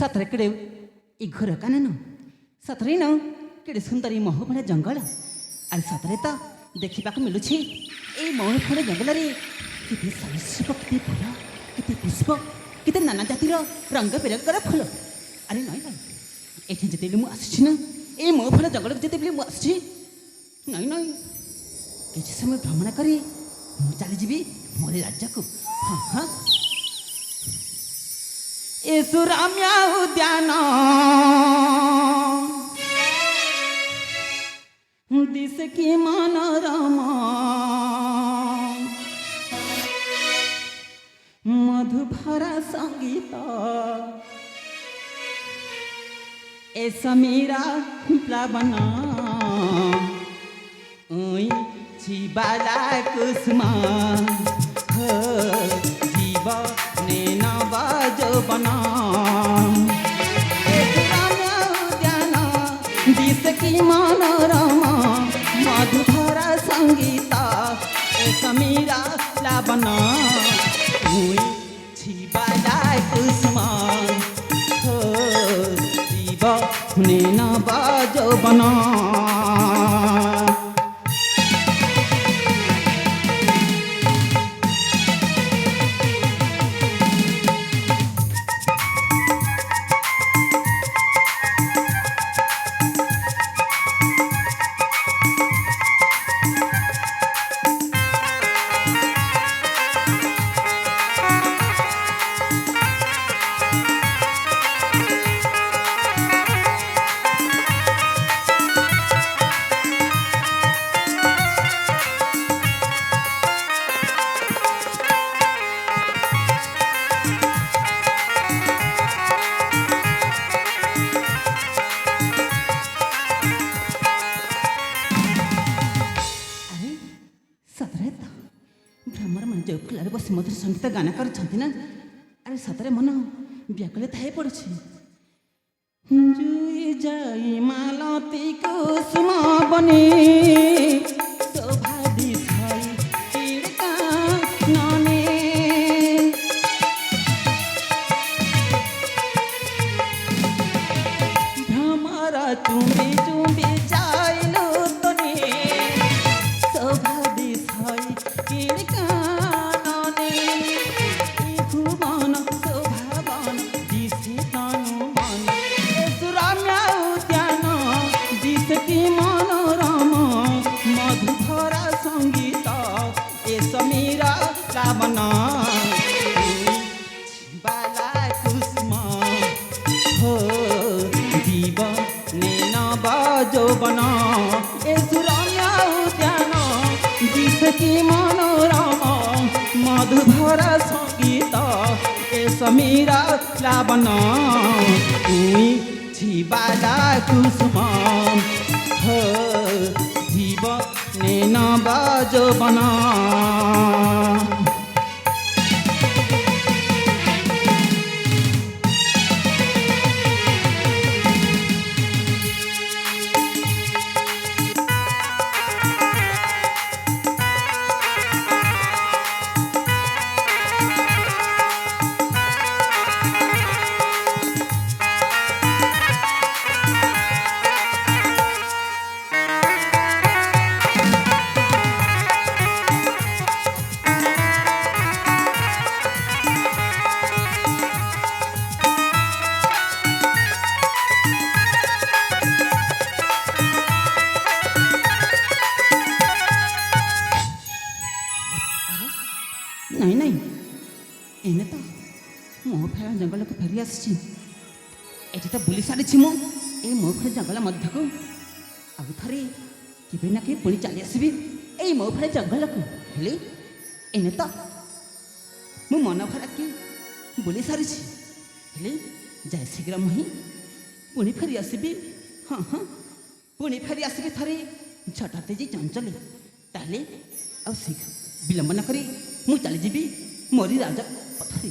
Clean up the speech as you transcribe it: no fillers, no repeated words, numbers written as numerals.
सतरे केड़े ई घर कानन सतरे न केड़े सुंदरी मोह भले जंगल अरे सतरे तो देखा मिलूँ ये मोह भले जंगल रे कितने सरीसृप कितने फूल कितने पुष्प कितने नाना जातिर रंग बेरंगर फूल अरे नई नई ये जिते मुझे ना ये मोह भले जंगल जिते मुझे नई नई किसी समय भ्रमण कर चलीजी मोरी राज्य को हाँ हाँ सुरम्या उद्यान दिस की मनोरमा मधुभरा संगीत ए समीरा प्लावन छिबाला कुसुमा जीव ने नवजौवन उद्यान दिस की मनोरमा मधुभरा संगीत ए समीरा प्लावन छिबाला कुसुमा जीव ने नवजौवन बस मधुर संगीत गाना कर अरे सतरे मन व्याकुलित हो पड़े जुई जाई मालती कुसुम बनी शोभा दिखाई तिरका नने भ्रमर चुंबी चुंबी जाइलो तने शोभा दिखाई तिरका बाला कुसुमा हो जीव ने नवजौवन ए सुरम्या उद्यान जिसकी मनोरमा मधुभरा संगीत ए समीरा प्लावन बाला कुसुमा हो जीव ने नवजौवन नहीं नहीं एने तो मोह फेर जंगल को फेरी आसी तो बुली सारी ये मोह फेर जंगल मध्य को आउ थे कि ना कि पुणी चली आसबि ये मोह फेर जंगल को हेले एने तो मु मन भरा कि बुली सारी जाए शीघ्र मुही पुणी फेरी आसबि हाँ हाँ पुणी फेरी आसबि थे झटाते जी चंचले ताले आ शीघ्र विलंब न करी मु चलीजी मोरी राजा पथरी।